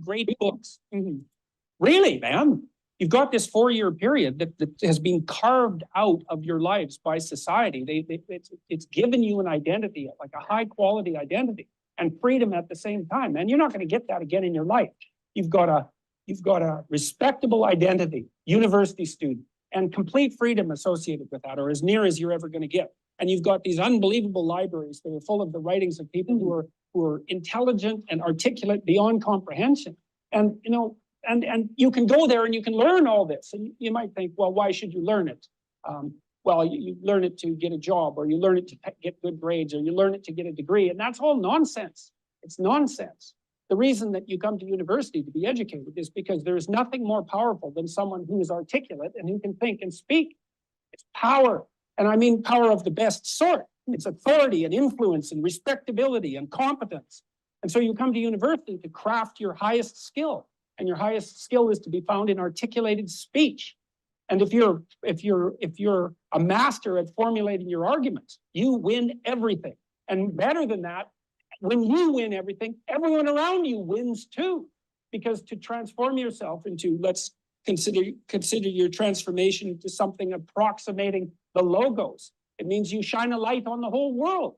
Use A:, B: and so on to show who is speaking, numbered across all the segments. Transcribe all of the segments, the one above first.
A: great books. Really, man. You've got this 4-year period that has been carved out of your lives by society. It's given you an identity, like a high quality identity, and freedom at the same time. And you're not going to get that again in your life. You've got a respectable identity, university student, and complete freedom associated with that, or as near as you're ever going to get. And you've got these unbelievable libraries that are full of the writings of people who are intelligent and articulate beyond comprehension. And and you can go there and you can learn all this. And you might think, well, why should you learn it? Well, you learn it to get a job, or you learn it to get good grades, or you learn it to get a degree. And that's all nonsense. It's nonsense. The reason that you come to university to be educated is because there is nothing more powerful than someone who is articulate and who can think and speak. It's power. And I mean power of the best sort. It's authority and influence and respectability and competence. And so you come to university to craft your highest skill. And your highest skill is to be found in articulated speech. And if you're a master at formulating your arguments, you win everything. And better than that, when you win everything, everyone around you wins too. Because to transform yourself into, let's consider your transformation into something approximating the logos. It means you shine a light on the whole world.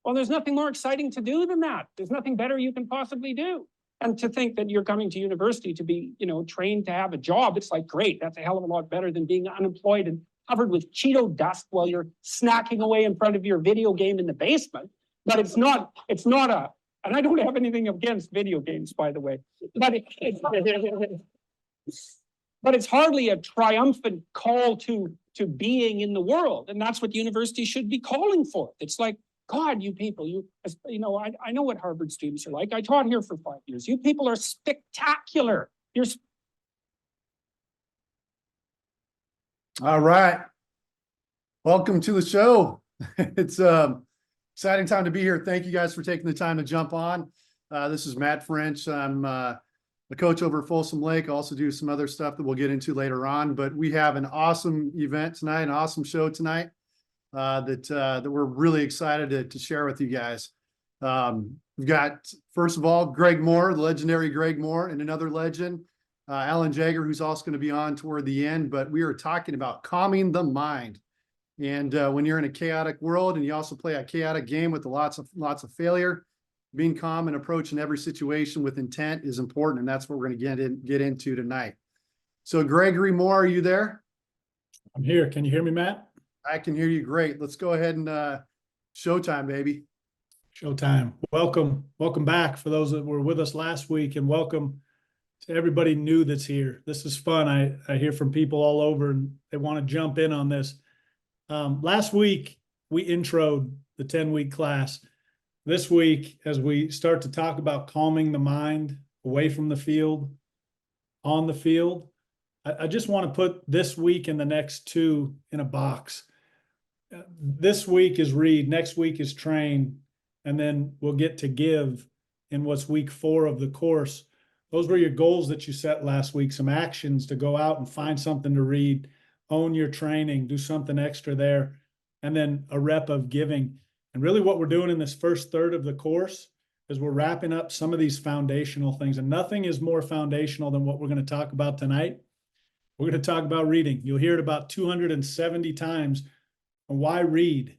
A: Well, there's nothing more exciting to do than that. There's nothing better you can possibly do. And to think that you're coming to university to be, trained to have a job, it's like, great, that's a hell of a lot better than being unemployed and covered with Cheeto dust while you're snacking away in front of your video game in the basement. But it's not and I don't have anything against video games, by the way, but it's hardly a triumphant call to being in the world. And that's what university should be calling for. It's like, God, you people, I know what Harvard students are like. I taught here for 5 years. You people are spectacular.
B: All right. Welcome to the show. It's exciting time to be here. Thank you guys for taking the time to jump on. This is Matt French. I'm a coach over at Folsom Lake. I also do some other stuff that we'll get into later on. But we have an awesome event tonight, an awesome show tonight. That we're really excited to share with you guys. We've got, first of all, Greg Moore, the legendary Greg Moore, and another legend, Alan Jaeger, who's also going to be on toward the end. But we are talking about calming the mind. And when you're in a chaotic world and you also play a chaotic game with lots of failure, being calm and approaching every situation with intent is important. And that's what we're going to get into tonight. So Gregory Moore, are you there?
C: I'm here. Can you hear me, Matt?
B: I can hear you great. Let's go ahead and showtime, baby.
C: Showtime. Welcome back for those that were with us last week, and welcome to everybody new that's here. This is fun. I hear from people all over and they want to jump in on this. Last week, we introed the 10-week class. This week, as we start to talk about calming the mind away from the field, on the field, I just want to put this week and the next two in a box. This week is read, next week is train, and then we'll get to give in what's week 4 of the course. Those were your goals that you set last week, some actions to go out and find something to read, own your training, do something extra there, and then a rep of giving. And really what we're doing in this first third of the course is we're wrapping up some of these foundational things. And nothing is more foundational than what we're going to talk about tonight. We're going to talk about reading. You'll hear it about 270 times. And why read?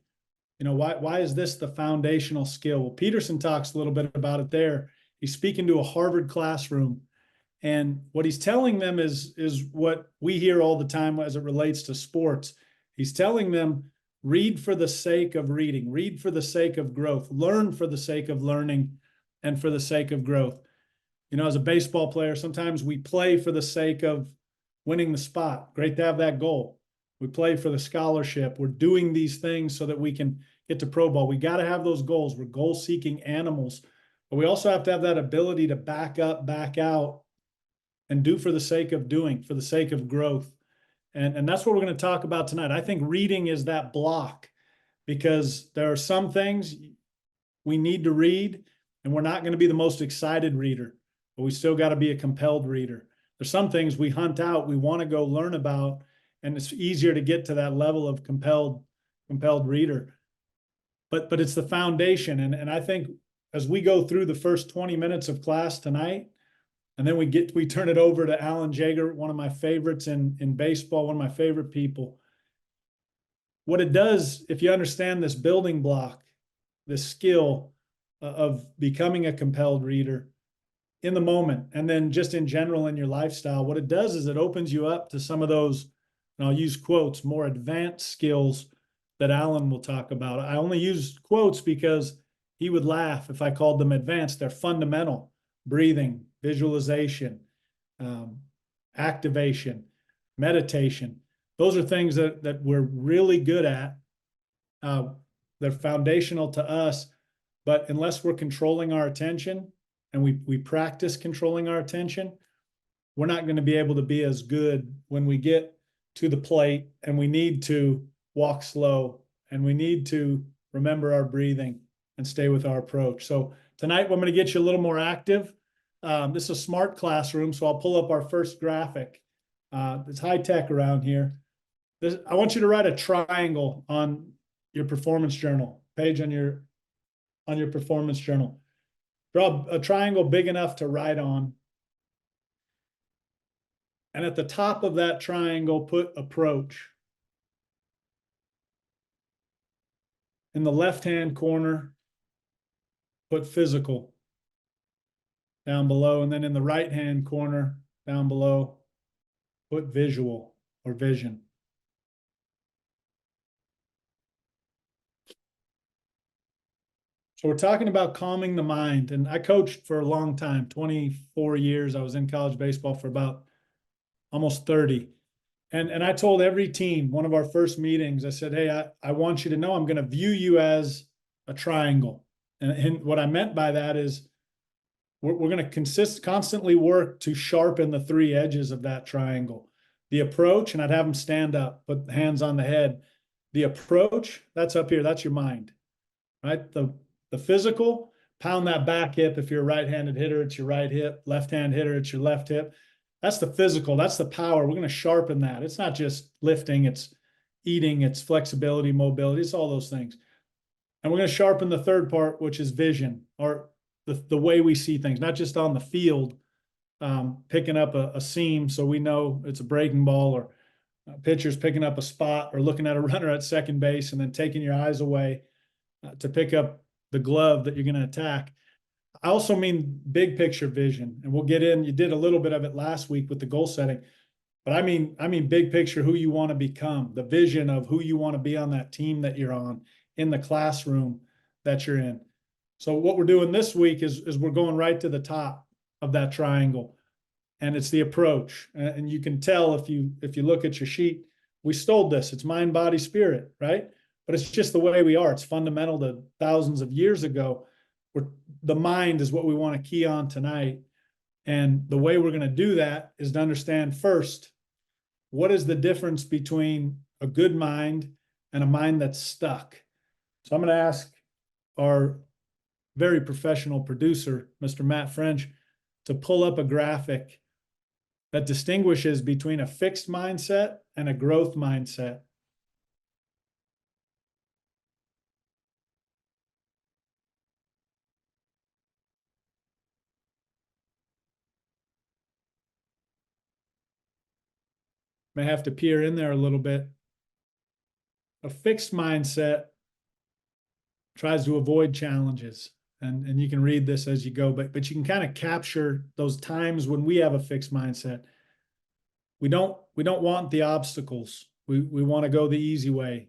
C: Why is this the foundational skill? Well, Peterson talks a little bit about it there. He's speaking to a Harvard classroom. And what he's telling them is what we hear all the time as it relates to sports. He's telling them, read for the sake of reading, read for the sake of growth, learn for the sake of learning, and for the sake of growth. As a baseball player, sometimes we play for the sake of winning the spot. Great to have that goal. We play for the scholarship. We're doing these things so that we can get to pro ball. We got to have those goals. We're goal-seeking animals. But we also have to have that ability to back up, back out, and do for the sake of doing, for the sake of growth. And that's what we're going to talk about tonight. I think reading is that block, because there are some things we need to read, and we're not going to be the most excited reader, but we still got to be a compelled reader. There's some things we hunt out, we want to go learn about, and it's easier to get to that level of compelled reader. But it's the foundation. And I think as we go through the first 20 minutes of class tonight, And then we turn it over to Alan Jaeger, one of my favorites in baseball, one of my favorite people. What it does, if you understand this building block, this skill of becoming a compelled reader in the moment, and then just in general in your lifestyle, what it does is it opens you up to some of those, and I'll use quotes, more advanced skills that Alan will talk about. I only use quotes because he would laugh if I called them advanced. They're fundamental: breathing, visualization, activation, meditation. Those are things that we're really good at. They're foundational to us, but unless we're controlling our attention and we practice controlling our attention, we're not going to be able to be as good when we get to the plate and we need to walk slow and we need to remember our breathing and stay with our approach. So tonight, I'm going to get you a little more active. This is a smart classroom, so I'll pull up our first graphic. It's high tech around here. I want you to write a triangle on your performance journal page on your performance journal. Draw a triangle big enough to write on. And at the top of that triangle, put approach. In the left-hand corner, put physical down below. And then in the right-hand corner down below, put visual or vision. So we're talking about calming the mind. And I coached for a long time, 24 years. I was in college baseball for about almost 30. And I told every team, one of our first meetings, I said, hey, I want you to know I'm going to view you as a triangle. And what I meant by that is we're going to constantly work to sharpen the three edges of that triangle. The approach, and I'd have them stand up, put hands on the head. The approach, that's up here, that's your mind, right? The physical, pound that back hip. If you're a right-handed hitter, it's your right hip. Left-hand hitter, it's your left hip. That's the physical. That's the power. We're going to sharpen that. It's not just lifting. It's eating. It's flexibility, mobility. It's all those things. And we're going to sharpen the third part, which is vision, or the way we see things, not just on the field, picking up a seam so we know it's a breaking ball, or pitchers picking up a spot, or looking at a runner at second base and then taking your eyes away to pick up the glove that you're going to attack. I also mean big picture vision, and we'll get in. You did a little bit of it last week with the goal setting, but I mean big picture, who you want to become, the vision of who you want to be on that team that you're on, in the classroom that you're in. So what we're doing this week is we're going right to the top of that triangle, and it's the approach. And you can tell if you look at your sheet, we stole this. It's mind, body, spirit, right? But it's just the way we are. It's fundamental to thousands of years ago. The mind is what we want to key on tonight. And the way we're going to do that is to understand first, what is the difference between a good mind and a mind that's stuck? So I'm going to ask our very professional producer, Mr. Matt French, to pull up a graphic that distinguishes between a fixed mindset and a growth mindset. May have to peer in there a little bit. A fixed mindset tries to avoid challenges. And you can read this as you go, but you can kind of capture those times when we have a fixed mindset. We don't want the obstacles. We want to go the easy way.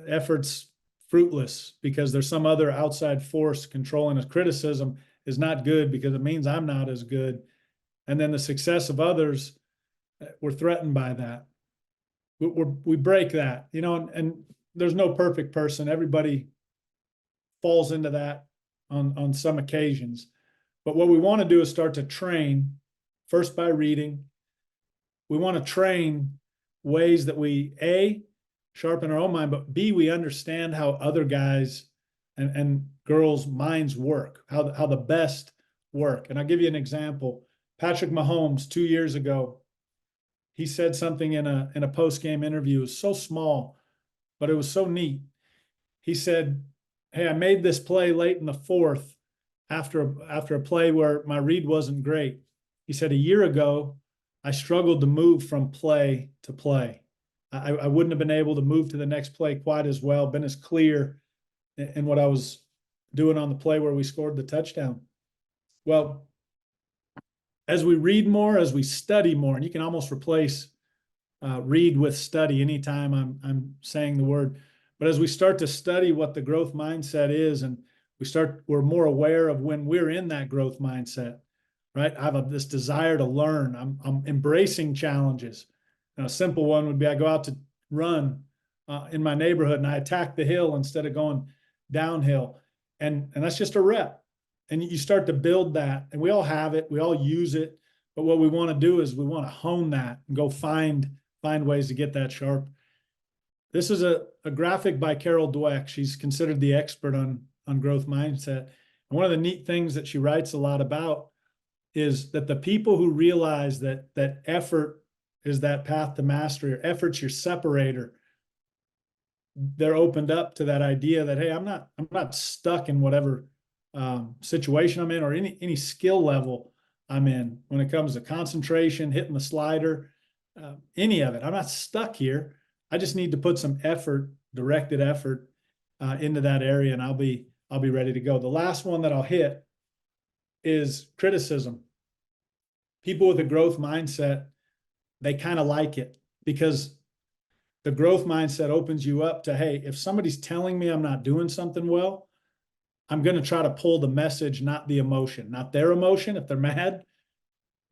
C: Effort's fruitless because there's some other outside force controlling us. Criticism is not good because it means I'm not as good. And then the success of others, we're threatened by that. We break that, and there's no perfect person. Everybody falls into that on some occasions. But what we want to do is start to train first by reading. We want to train ways that we, A, sharpen our own mind, but B, we understand how other guys and girls' minds work, how the best work. And I'll give you an example. Patrick Mahomes, 2 years ago, he said something in a post-game interview. It was so small, but it was so neat. He said, hey, I made this play late in the fourth after a play where my read wasn't great. he said, a year ago, I struggled to move from play to play. I wouldn't have been able to move to the next play quite as well, been as clear in what I was doing on the play where we scored the touchdown. Well, as we read more, as we study more, and you can almost replace read with study anytime I'm saying the word. But as we start to study what the growth mindset is, and we're more aware of when we're in that growth mindset, right? I have this desire to learn. I'm embracing challenges. And a simple one would be I go out to run in my neighborhood and I attack the hill instead of going downhill. And that's just a rep. And you start to build that. And we all have it. We all use it. But what we want to do is we want to hone that and go find ways to get that sharp. This is a graphic by Carol Dweck. She's considered the expert on growth mindset. And one of the neat things that she writes a lot about is that the people who realize that effort is that path to mastery, or effort's your separator, they're opened up to that idea that, hey, I'm not stuck in whatever situation I'm in, or any skill level I'm in when it comes to concentration, hitting the slider, any of it. I'm not stuck here. I just need to put some effort, directed effort into that area, and I'll be ready to go. The last one that I'll hit is criticism. People with a growth mindset, they kind of like it, because the growth mindset opens you up to, hey, if somebody's telling me I'm not doing something well, I'm going to try to pull the message, not the emotion, not their emotion if they're mad,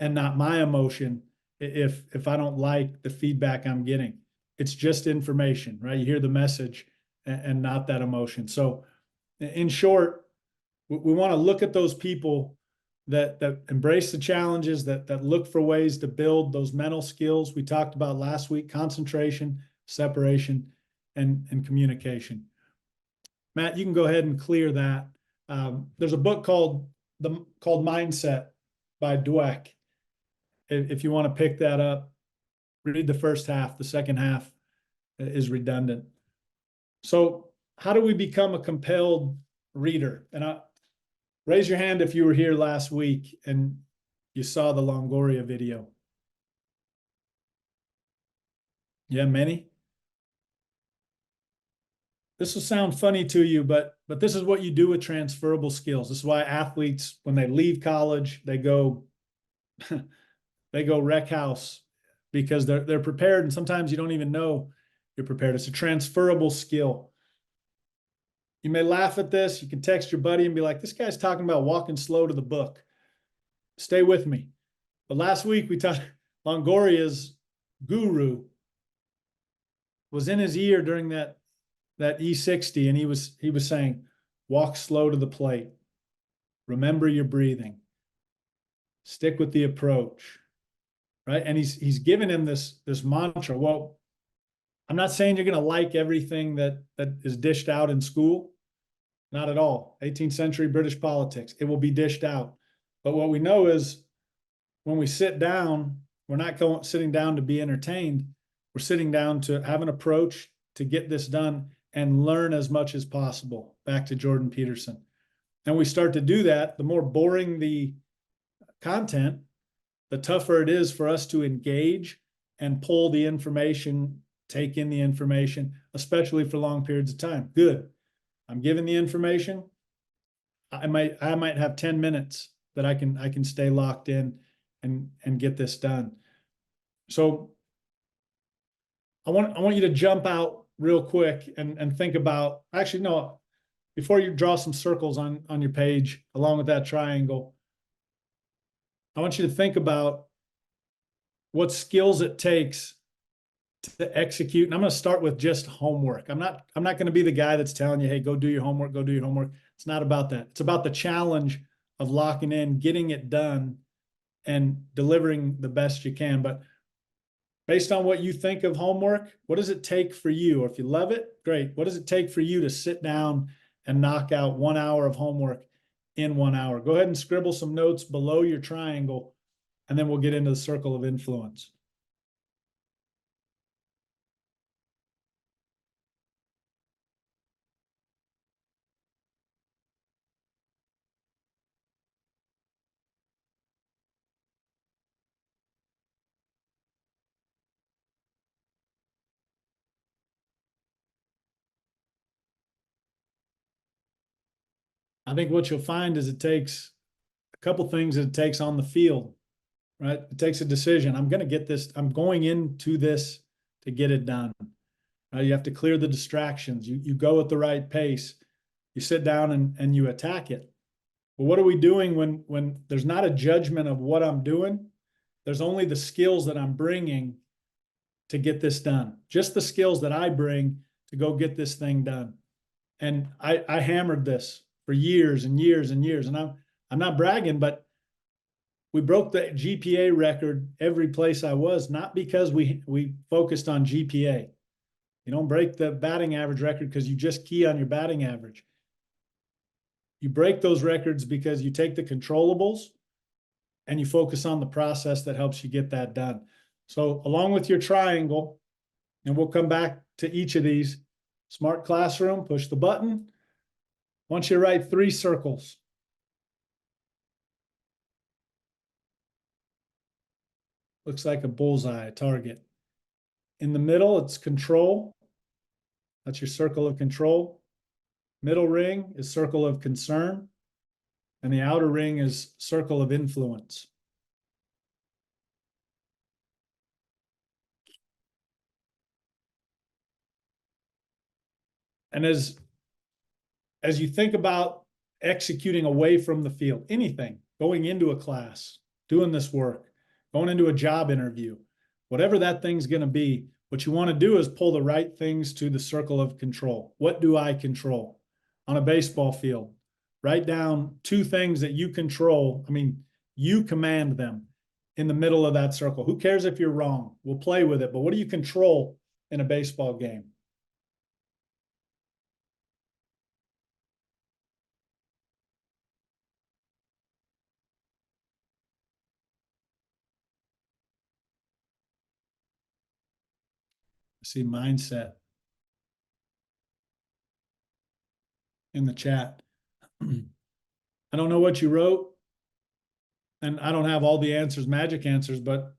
C: and not my emotion if I don't like the feedback I'm getting. It's just information, right? You hear the message and not that emotion. So in short, we want to look at those people that embrace the challenges, that look for ways to build those mental skills we talked about last week: concentration, separation, and communication. Matt, you can go ahead and clear that. There's a book called Mindset by Dweck. If you want to pick that up, read the first half. The second half is redundant. So how do we become a compelled reader? And raise your hand if you were here last week and you saw the Longoria video. Yeah, many. This will sound funny to you, but this is what you do with transferable skills. This is why athletes, when they leave college, they go wreck house, because they're prepared, and sometimes you don't even know you're prepared. It's a transferable skill. You may laugh at this. You can text your buddy and be like, this guy's talking about walking slow to the book. Stay with me. But last week we talked, Longoria's guru was in his ear during that E60, and he was saying, walk slow to the plate. Remember your breathing. Stick with the approach. Right? And he's given him this mantra. Well, I'm not saying you're going to like everything that is dished out in school. Not at all. 18th century British politics. It will be dished out. But what we know is when we sit down, we're not sitting down to be entertained. We're sitting down to have an approach to get this done and learn as much as possible. Back to Jordan Peterson. And we start to do that, the more boring the content, the tougher it is for us to engage and pull the information, take in the information, especially for long periods of time. Good. I'm giving the information. I might have 10 minutes that I can stay locked in and get this done. So I want you to jump out real quick and think about, actually, no, before you draw some circles on your page along with that triangle, I want you to think about what skills it takes to execute. And I'm going to start with just homework. I'm not going to be the guy that's telling you, hey, go do your homework, go do your homework. It's not about that. It's about the challenge of locking in, getting it done, and delivering the best you can. But based on what you think of homework, what does it take for you? Or if you love it, great. What does it take for you to sit down and knock out 1 hour of homework in 1 hour? Go ahead and scribble some notes below your triangle, and then we'll get into the circle of influence. I think what you'll find is it takes a couple things that it takes on the field, right? It takes a decision. I'm going to get this. I'm going into this to get it done. You have to clear the distractions. You go at the right pace. You sit down and you attack it. But what are we doing when there's not a judgment of what I'm doing? There's only the skills that I'm bringing to get this done. Just the skills that I bring to go get this thing done. And I hammered this for years and years and years. And I'm not bragging, but we broke the GPA record every place I was, not because we focused on GPA. You don't break the batting average record because you just key on your batting average. You break those records because you take the controllables and you focus on the process that helps you get that done. So along with your triangle, and we'll come back to each of these, smart classroom, push the button. Once you write 3 circles. Looks like a bullseye, a target. In the middle, it's control. That's your circle of control. Middle ring is circle of concern. And the outer ring is circle of influence. And as you think about executing away from the field, anything, going into a class, doing this work, going into a job interview, whatever that thing's going to be, what you want to do is pull the right things to the circle of control. What do I control? On a baseball field, write down 2 things that you control. I mean, you command them in the middle of that circle. Who cares if you're wrong? We'll play with it. But what do you control in a baseball game? See mindset in the chat. I don't know what you wrote, and I don't have all the answers, magic answers, but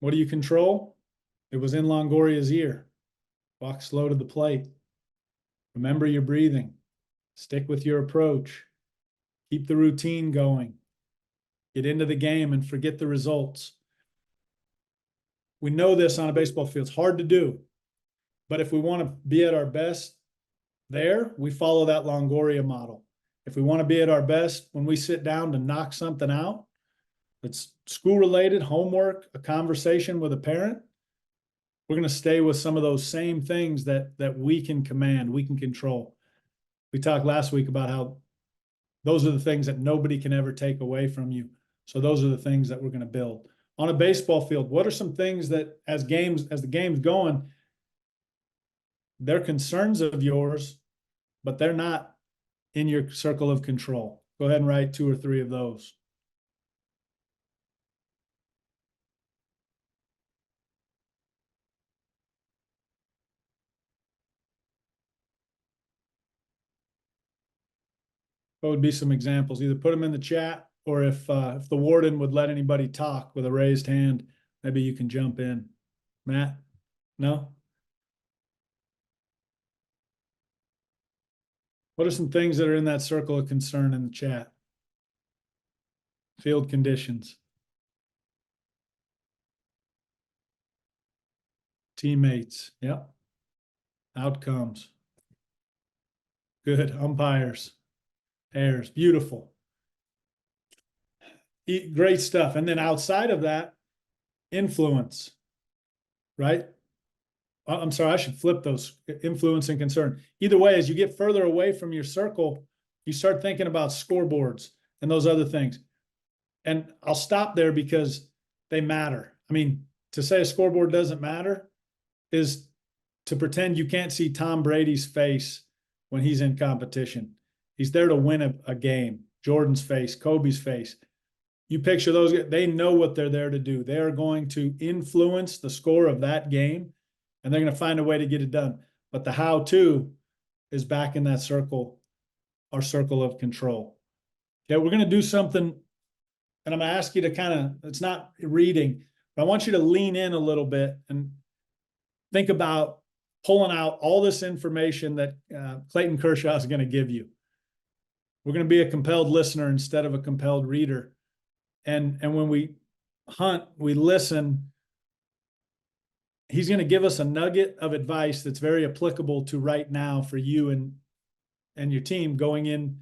C: what do you control? It was in Longoria's ear. Walk slow to the plate. Remember your breathing. Stick with your approach. Keep the routine going. Get into the game and forget the results. We know this on a baseball field. It's hard to do. But if we want to be at our best there, we follow that Longoria model. If we want to be at our best when we sit down to knock something out, it's school-related, homework, a conversation with a parent, we're going to stay with some of those same things that we can command, we can control. We talked last week about how those are the things that nobody can ever take away from you. So those are the things that we're going to build. On a baseball field, what are some things that as the game's going, they're concerns of yours, but they're not in your circle of control? Go ahead and write 2 or 3 of those. What would be some examples? Either put them in the chat, or if the warden would let anybody talk with a raised hand, maybe you can jump in. Matt? No? What are some things that are in that circle of concern in the chat? Field conditions. Teammates. Yep. Outcomes. Good. Umpires. Errors. Beautiful. Great stuff. And then outside of that, influence. Right? I'm sorry, I should flip those. Influence and concern. Either way, as you get further away from your circle, you start thinking about scoreboards and those other things. And I'll stop there because they matter. I mean, to say a scoreboard doesn't matter is to pretend you can't see Tom Brady's face when he's in competition. He's there to win a game. Jordan's face, Kobe's face. You picture those, they know what they're there to do. They are going to influence the score of that game, and they're going to find a way to get it done. But the how-to is back in that circle, our circle of control. Okay, we're going to do something, and I'm going to ask you to kind of, it's not reading, but I want you to lean in a little bit and think about pulling out all this information that Clayton Kershaw is going to give you. We're going to be a compelled listener instead of a compelled reader. And when we hunt, we listen. He's going to give us a nugget of advice that's very applicable to right now for you and your team going in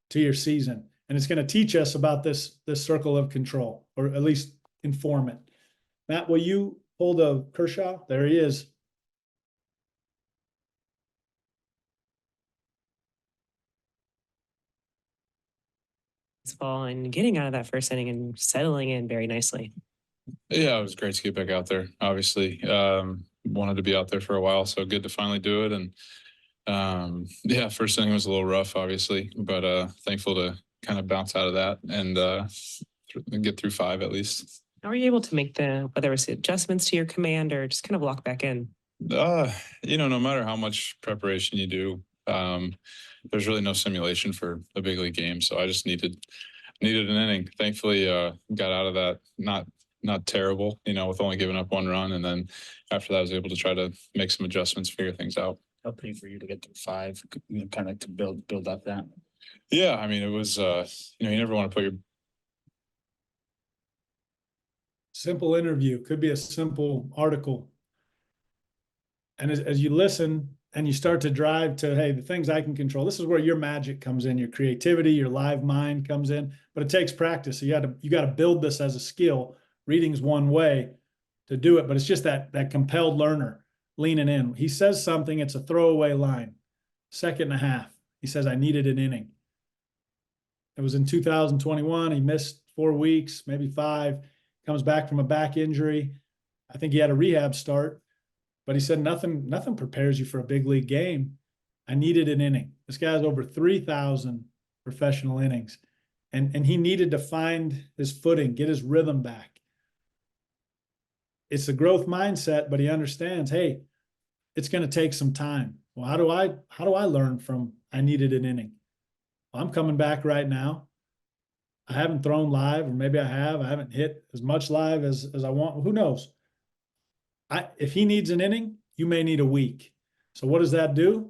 C: to your season. And it's going to teach us about this circle of control, or at least inform it. Matt, will you pull the Kershaw? There he is.
D: Ball and getting out of that first inning and settling in very nicely.
E: Yeah, it was great to get back out there. Obviously, wanted to be out there for a while, so good to finally do it. And yeah, first inning was a little rough, obviously, but thankful to kind of bounce out of that and get through 5 at least.
D: How were you able to make whether it's adjustments to your command or just kind of walk back in?
E: No matter how much preparation you do, there's really no simulation for a big league game. So I just needed an inning. Thankfully, got out of that not terrible, with only giving up 1 run. And then after that, I was able to try to make some adjustments, figure things out.
F: Helping for you to get to 5, kind of to build up that.
E: Yeah, I mean, it was you never want to put your
C: Simple interview, could be a simple article. And as you listen and you start to drive to, hey, the things I can control, this is where your magic comes in, your creativity, your live mind comes in, but it takes practice. So you got to build this as a skill. Reading's one way to do it, but it's just that compelled learner leaning in. He says something, it's a throwaway line. 2nd and a half. He says, I needed an inning. It was in 2021. He missed 4 weeks, maybe 5, comes back from a back injury. I think he had a rehab start, but he said, nothing prepares you for a big league game. I needed an inning. This guy's over 3,000 professional innings, and he needed to find his footing, get his rhythm back. It's a growth mindset, but he understands, hey, it's going to take some time. Well, how do I learn from I needed an inning? Well, I'm coming back right now. I haven't thrown live, or maybe I haven't hit as much live as I want. Who knows? If he needs an inning, you may need a week. So what does that do?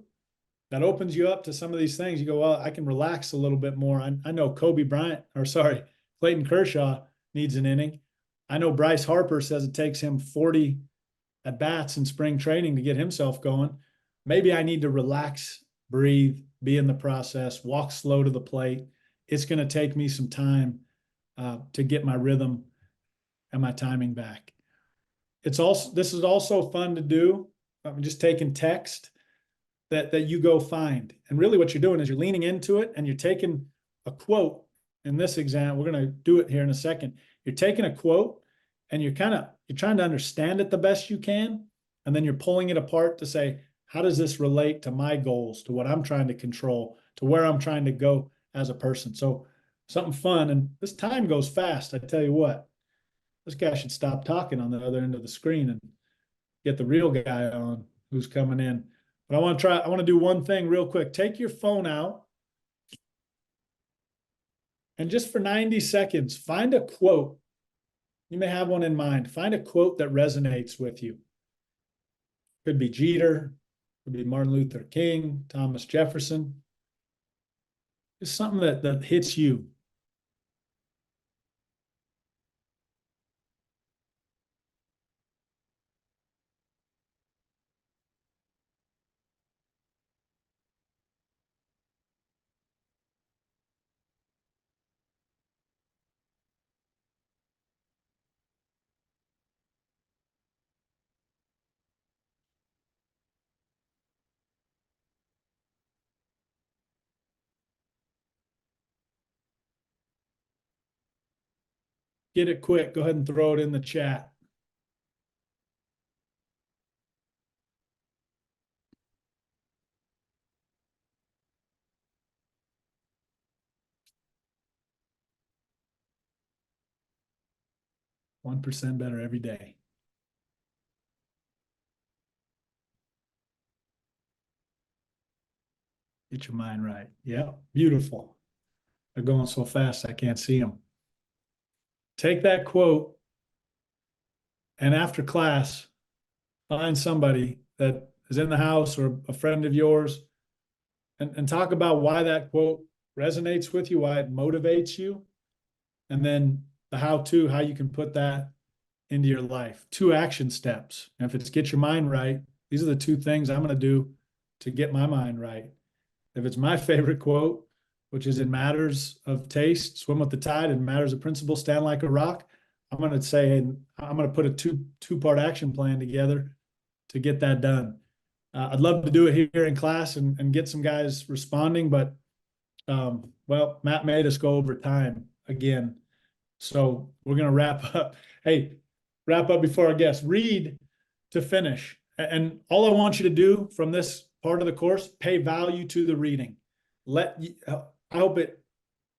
C: That opens you up to some of these things. You go, well, I can relax a little bit more. I know Clayton Kershaw needs an inning. I know Bryce Harper says it takes him 40 at bats in spring training to get himself going. Maybe I need to relax, breathe, be in the process, walk slow to the plate. It's going to take me some time to get my rhythm and my timing back. This is also fun to do. I'm just taking text that you go find. And really what you're doing is you're leaning into it and you're taking a quote. In this example, we're going to do it here in a second. You're taking a quote and you're trying to understand it the best you can. And then you're pulling it apart to say, how does this relate to my goals, to what I'm trying to control, to where I'm trying to go as a person? So something fun. And this time goes fast. I tell you what, this guy should stop talking on the other end of the screen and get the real guy on who's coming in. But I want to do one thing real quick. Take your phone out and just for 90 seconds, find a quote. You may have one in mind. Find a quote that resonates with you. Could be Jeter, could be Martin Luther King, Thomas Jefferson. It's something that hits you. Get it quick. Go ahead and throw it in the chat. One 1% better every day. Get your mind right. Yeah, beautiful. They're going so fast I can't see them. Take that quote and after class, find somebody that is in the house or a friend of yours and talk about why that quote resonates with you, why it motivates you, and then the how-to, how you can put that into your life. 2 action steps. And if it's get your mind right, these are the 2 things I'm going to do to get my mind right. If it's my favorite quote, which is in matters of taste, swim with the tide, in matters of principle, stand like a rock. I'm going to say, and I'm going to put a two-part action plan together to get that done. I'd love to do it here in class and get some guys responding, but well, Matt made us go over time again. So we're going to wrap up. Hey, wrap up before our guests. Read to finish. And all I want you to do from this part of the course, pay value to the reading. I hope it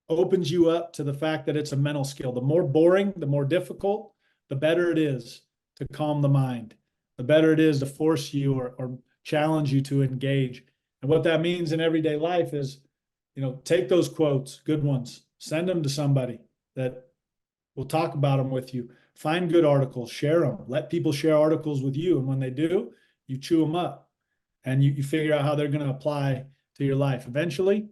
C: opens you up to the fact that it's a mental skill. The more boring, the more difficult, the better it is to calm the mind. The better it is to force you or challenge you to engage. And what that means in everyday life is, take those quotes, good ones, send them to somebody that will talk about them with you. Find good articles, share them, let people share articles with you. And when they do, you chew them up and you figure out how they're going to apply to your life eventually.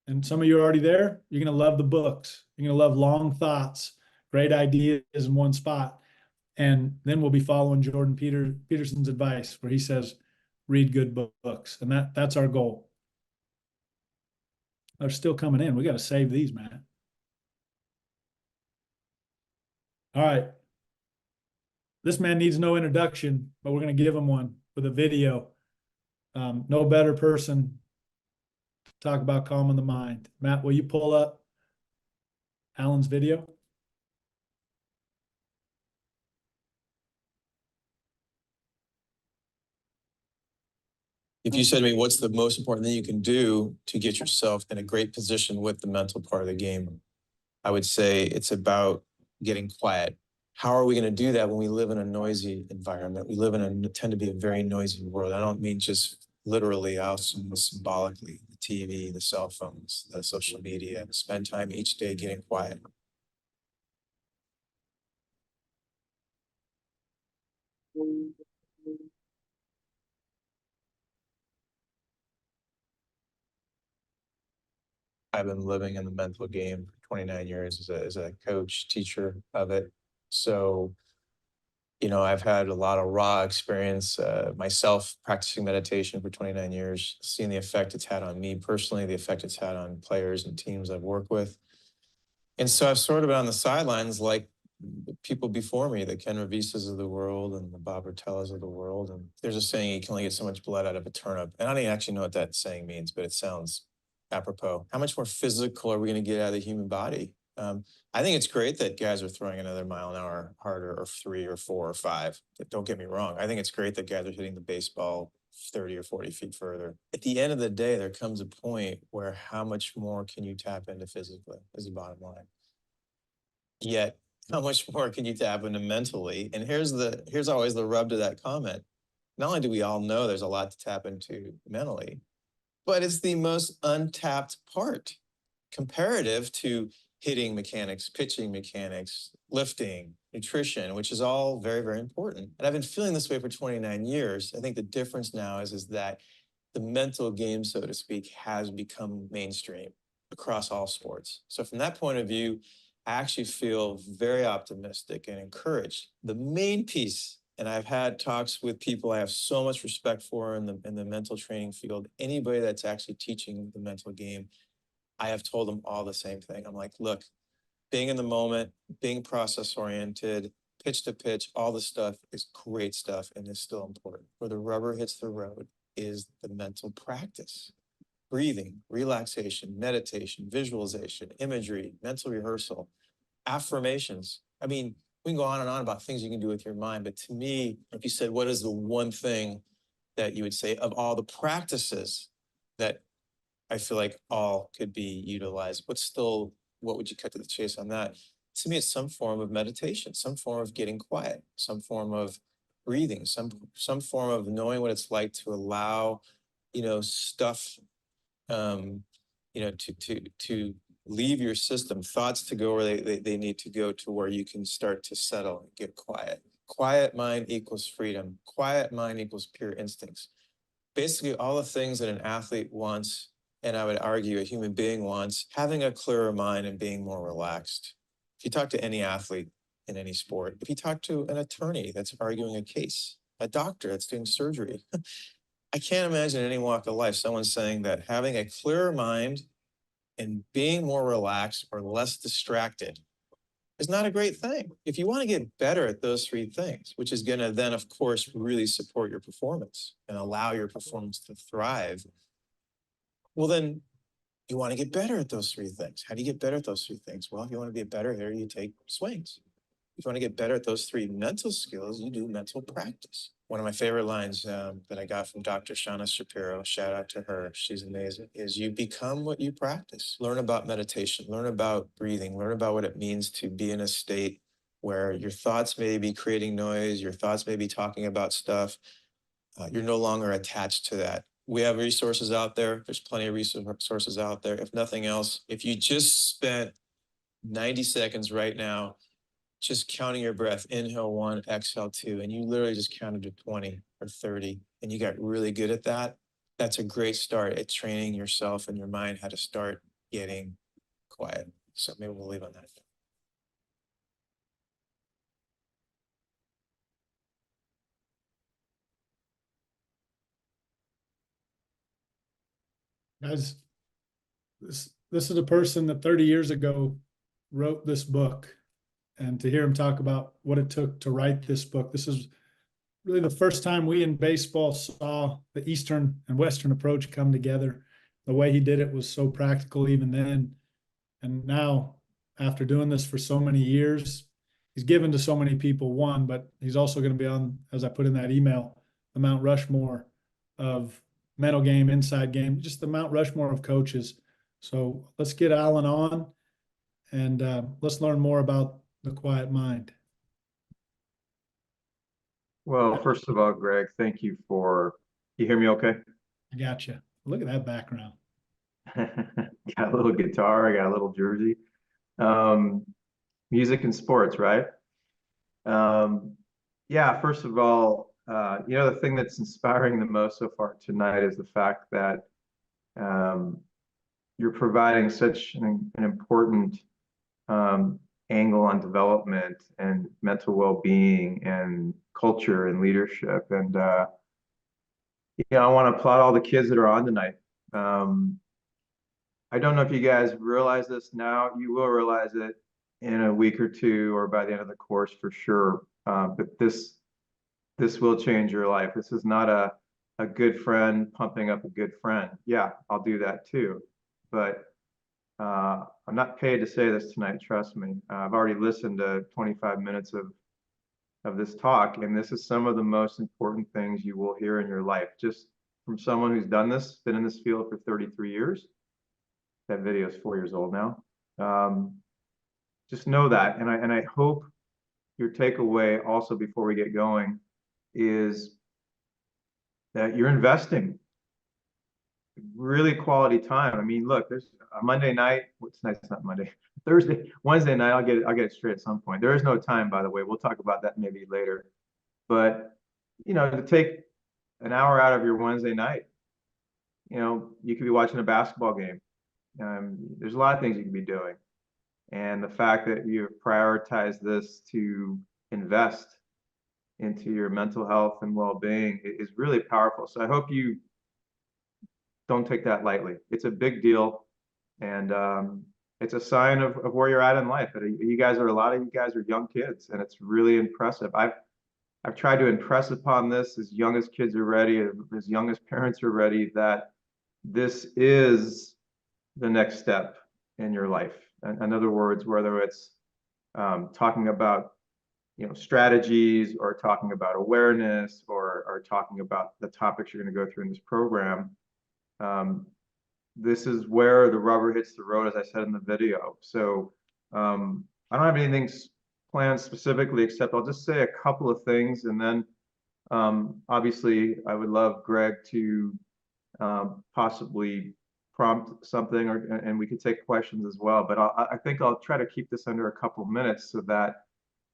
C: And some of you are already there. You're going to love the books. You're going to love long thoughts, great ideas in one spot. And then we'll be following Jordan Peterson's advice where he says, read good books. And that's our goal. They're still coming in. We got to save these, man. All right. This man needs no introduction, but we're going to give him one with a video. No better person to talk about calming the mind. Matt, will you pull up Alan's video?
G: If you said to me, what's the most important thing you can do to get yourself in a great position with the mental part of the game, I would say it's about getting quiet. How are we going to do that when we live in a noisy environment? We tend to be a very noisy world. I don't mean just literally, I also mean symbolically. The TV, the cell phones, the social media. Spend time each day getting quiet. I've been living in the mental game for 29 years as a coach, teacher of it. So, I've had a lot of raw experience myself practicing meditation for 29 years, seeing the effect it's had on me personally, the effect it's had on players and teams I've worked with. And so I've sort of been on the sidelines like the people before me, the Ken Revisas of the world and the Bob Rotellas of the world. And there's a saying, you can only get so much blood out of a turnip. And I don't even actually know what that saying means, but it sounds apropos. How much more physical are we going to get out of the human body? I think it's great that guys are throwing another mile an hour harder, or 3 or 4 or 5. Don't get me wrong. I think it's great that guys are hitting the baseball 30 or 40 feet further. At the end of the day, there comes a point where how much more can you tap into physically is the bottom line. Yet, how much more can you tap into mentally? And here's always the rub to that comment. Not only do we all know there's a lot to tap into mentally, but it's the most untapped part comparative to hitting mechanics, pitching mechanics, lifting, nutrition, which is all very, very important. And I've been feeling this way for 29 years. I think the difference now is that the mental game, so to speak, has become mainstream across all sports. So from that point of view, I actually feel very optimistic and encouraged. The main piece, and I've had talks with people I have so much respect for in the mental training field, anybody that's actually teaching the mental game, I have told them all the same thing. I'm like, look, being in the moment, being process-oriented, pitch to pitch, all the stuff is great stuff and is still important. Where the rubber hits the road is the mental practice. Breathing, relaxation, meditation, visualization, imagery, mental rehearsal, affirmations. I mean, we can go on and on about things you can do with your mind, but to me, if you said, what is the one thing that you would say of all the practices that I feel like all could be utilized, what would you cut to the chase on that? To me, it's some form of meditation, some form of getting quiet, some form of breathing, some form of knowing what it's like to allow, stuff, to leave your system, thoughts to go where they need to go, to where you can start to settle and get quiet. Quiet mind equals freedom. Quiet mind equals pure instincts. Basically, all the things that an athlete wants and I would argue a human being wants, having a clearer mind and being more relaxed. If you talk to any athlete in any sport, if you talk to an attorney that's arguing a case, a doctor that's doing surgery, I can't imagine in any walk of life someone saying that having a clearer mind and being more relaxed or less distracted is not a great thing. If you want to get better at those three things, which is going to then, of course, really support your performance and allow your performance to thrive, well, then you want to get better at those three things. How do you get better at those three things? Well, if you want to get better here, you take swings. If you want to get better at those three mental skills, you do mental practice. One of my favorite lines that I got from Dr. Shauna Shapiro, shout out to her, she's amazing, is you become what you practice. Learn about meditation, learn about breathing, learn about what it means to be in a state where your thoughts may be creating noise, your thoughts may be talking about stuff. You're no longer attached to that. We have resources out there. There's plenty of resources out there. If nothing else, if you just spent 90 seconds right now just counting your breath, inhale 1, exhale 2, and you literally just counted to 20 or 30, and you got really good at that, that's a great start at training yourself and your mind how to start getting quiet. So maybe we'll leave on that.
C: Guys, this is a person that 30 years ago wrote this book, and to hear him talk about what it took to write this book, this is really the first time we in baseball saw the Eastern and Western approach come together. The way he did it was so practical even then. And now, after doing this for so many years, he's given to so many people, one, but he's also going to be on, as I put in that email, the Mount Rushmore of mental game, inside game, just the Mount Rushmore of coaches. So let's get Alan on and let's learn more about the quiet mind.
H: Well, first of all, Greg, thank you you hear me okay?
C: I got you. Look at that background.
H: Got a little guitar, I got a little jersey. Music and sports, right? Yeah, first of all, the thing that's inspiring the most so far tonight is the fact that you're providing such an important angle on development and mental well-being and culture and leadership. And I want to applaud all the kids that are on tonight. I don't know if you guys realize this now. You will realize it in a week or two or by the end of the course for sure. But this will change your life. This is not a good friend pumping up a good friend. Yeah, I'll do that too. But I'm not paid to say this tonight, trust me. I've already listened to 25 minutes of this talk, and this is some of the most important things you will hear in your life. Just from someone who's done this, been in this field for 33 years. That video is 4 years old now. Just know that, and I hope your takeaway also before we get going is that you're investing really quality time. I mean, look, there's a Monday night. What's night? It's not Monday. Thursday, Wednesday night. I'll get it straight at some point. There is no time, by the way. We'll talk about that maybe later. But to take an hour out of your Wednesday night, you could be watching a basketball game. There's a lot of things you can be doing, and the fact that you prioritize this to invest into your mental health and well-being is really powerful. So I hope you don't take that lightly. It's a big deal, and it's a sign of where you're at in life. A lot of you guys are young kids, and it's really impressive. I've tried to impress upon this as young as kids are ready, as young as parents are ready, that this is the next step in your life. In other words, whether it's talking about strategies or talking about awareness or talking about the topics you're going to go through in this program, this is where the rubber hits the road, as I said in the video. So I don't have anything planned specifically, except I'll just say a couple of things, and then obviously I would love Greg to possibly prompt something, and we could take questions as well. But I think I'll try to keep this under a couple of minutes so that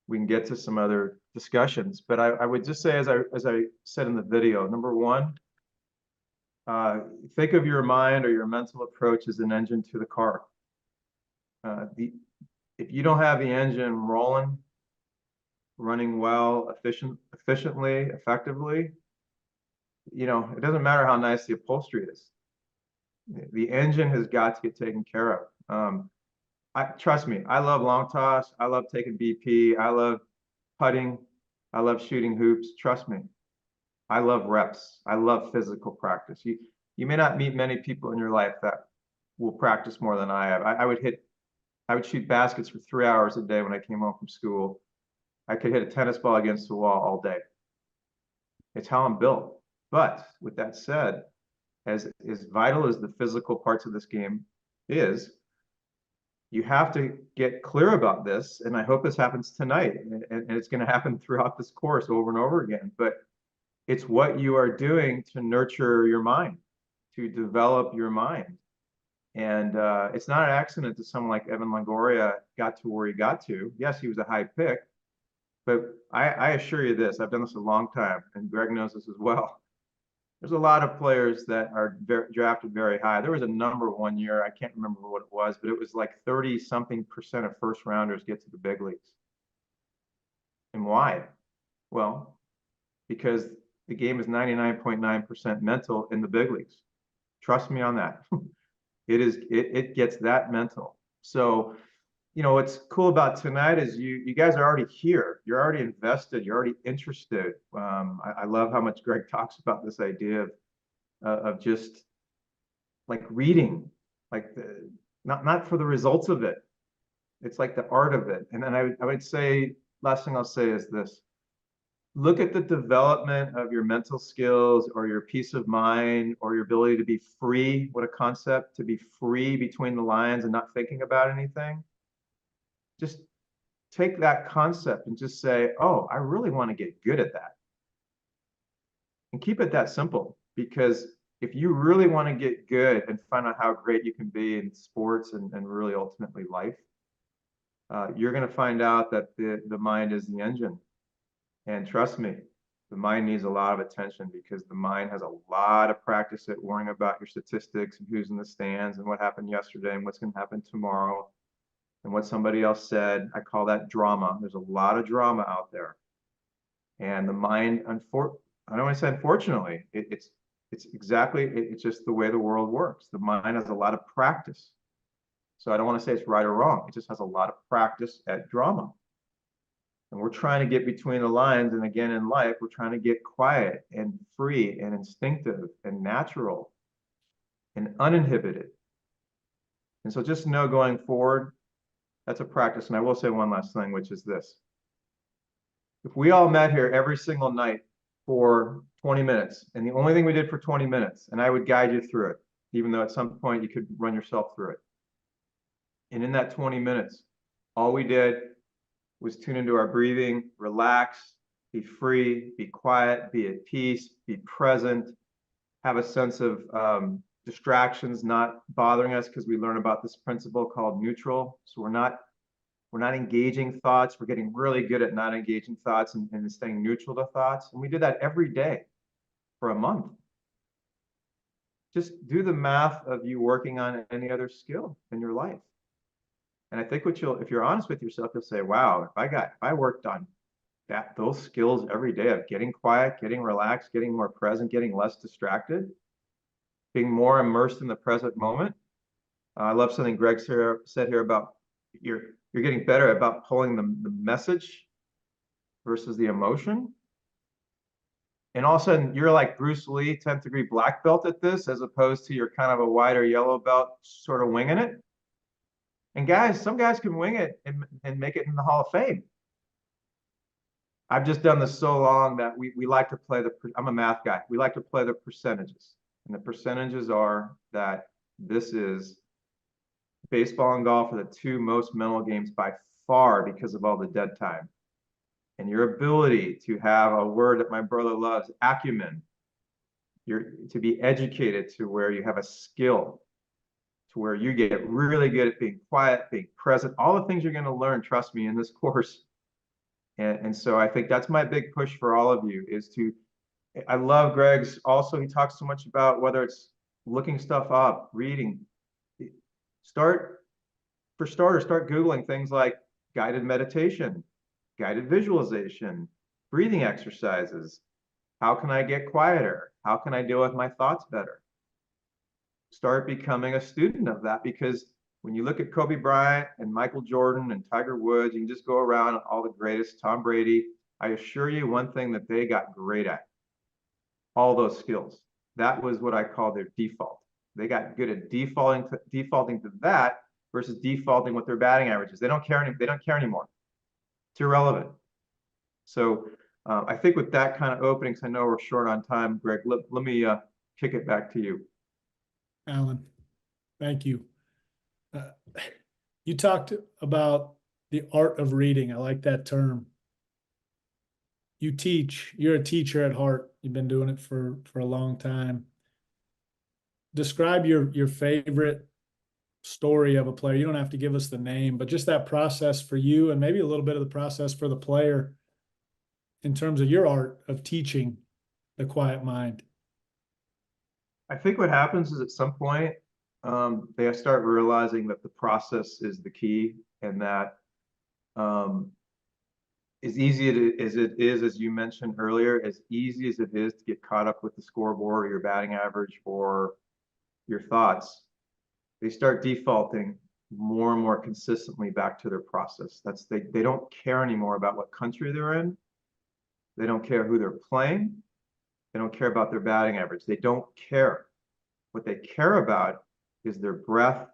H: we can get to some other discussions. But I would just say, as I said in the video, number one, Think of your mind or your mental approach as an engine to the car. If you don't have the engine rolling, running well, efficiently, effectively, it doesn't matter how nice the upholstery is. The engine has got to get taken care of. Trust me, I love long toss. I love taking BP. I love putting. I love shooting hoops. Trust me, I love reps. I love physical practice. You may not meet many people in your life that will practice more than I have. I would shoot baskets for 3 hours a day when I came home from school. I could hit a tennis ball against the wall all day. It's how I'm built. But with that said, as vital as the physical parts of this game is, you have to get clear about this. And I hope this happens tonight. And it's going to happen throughout this course over and over again. But it's what you are doing to nurture your mind, to develop your mind. And it's not an accident that someone like Evan Longoria got to where he got to. Yes, he was a high pick, but I assure you this, I've done this a long time, and Greg knows this as well. There's a lot of players that are drafted very high. There was a number one year, I can't remember what it was, but it was like 30-something% of first rounders get to the big leagues. And why? Well, because the game is 99.9% mental in the big leagues. Trust me on that. It gets that mental. So, what's cool about tonight is you guys are already here. You're already invested. You're already interested. I love how much Greg talks about this idea of just like reading, like not for the results of it. It's like the art of it. And then I would say, last thing I'll say is this. Look at the development of your mental skills or your peace of mind or your ability to be free. What a concept, to be free between the lines and not thinking about anything. Just take that concept and just say, oh, I really want to get good at that. And keep it that simple, because if you really want to get good and find out how great you can be in sports and really ultimately life, you're going to find out that the mind is the engine. And trust me, the mind needs a lot of attention, because the mind has a lot of practice at worrying about your statistics and who's in the stands and what happened yesterday and what's going to happen tomorrow and what somebody else said. I call that drama. There's a lot of drama out there. And the mind, I don't want to say unfortunately, it's just the way the world works. The mind has a lot of practice. So I don't want to say it's right or wrong. It just has a lot of practice at drama. And we're trying to get between the lines. And again, in life, we're trying to get quiet and free and instinctive and natural and uninhibited. And so just know going forward, that's a practice. And I will say one last thing, which is this. If we all met here every single night for 20 minutes, and the only thing we did for 20 minutes, and I would guide you through it, even though at some point you could run yourself through it. And in that 20 minutes, all we did was tune into our breathing, relax, be free, be quiet, be at peace, be present, have a sense of distractions not bothering us, because we learn about this principle called neutral. So we're not engaging thoughts. We're getting really good at not engaging thoughts and staying neutral to thoughts. And we did that every day for a month. Just do the math of you working on any other skill in your life. And I think if you're honest with yourself, you'll say, wow, if I worked on those skills every day of getting quiet, getting relaxed, getting more present, getting less distracted, being more immersed in the present moment. I love something Greg said here about you're getting better about pulling the message versus the emotion. And all of a sudden you're like Bruce Lee, 10th degree black belt at this, as opposed to you're kind of a white or yellow belt sort of winging it. And guys, some guys can wing it and make it in the Hall of Fame. I've just done this so long that we like to play I'm a math guy. We like to play the percentages. And the percentages are that this is baseball and golf are the two most mental games by far, because of all the dead time. And your ability to have a word that my brother loves, acumen, to be educated to where you have a skill, to where you get really good at being quiet, being present, all the things you're going to learn, trust me, in this course. And so I think that's my big push for all of you, is to I love Greg's also, he talks so much about whether it's looking stuff up, reading. Start Googling things like guided meditation, guided visualization, breathing exercises. How can I get quieter? How can I deal with my thoughts better? Start becoming a student of that, because when you look at Kobe Bryant and Michael Jordan and Tiger Woods, you can just go around all the greatest, Tom Brady. I assure you one thing that they got great at, all those skills. That was what I call their default. They got good at defaulting to that versus defaulting with their batting averages. They don't care anymore. It's irrelevant. So I think with that kind of opening, because I know we're short on time, Greg, let me kick it back to you.
C: Alan, thank you. You talked about the art of reading. I like that term. You teach, you're a teacher at heart. You've been doing it for a long time. Describe your favorite story of a player. You don't have to give us the name, but just that process for you, and maybe a little bit of the process for the player in terms of your art of teaching the quiet mind.
H: I think what happens is at some point they start realizing that the process is the key, and that as easy as it is, as you mentioned earlier, as easy as it is to get caught up with the scoreboard or your batting average or your thoughts, they start defaulting more and more consistently back to their process. They don't care anymore about what country they're in. They don't care who they're playing. They don't care about their batting average. They don't care. What they care about is their breath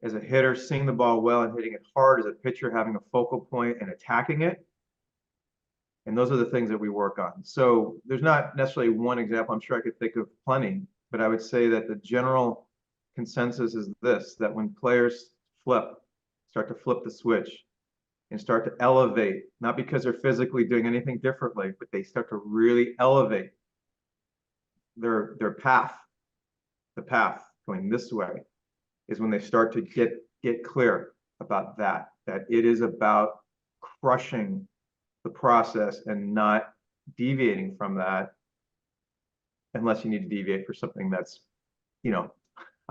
H: as a hitter, seeing the ball well and hitting it hard, as a pitcher having a focal point and attacking it. And those are the things that we work on. So there's not necessarily one example. I'm sure I could think of plenty, but I would say that the general consensus is this, that when players start to flip the switch and start to elevate, not because they're physically doing anything differently, but they start to really elevate their path, the path going this way, is when they start to get clear about that it is about crushing the process and not deviating from that, unless you need to deviate for something that's,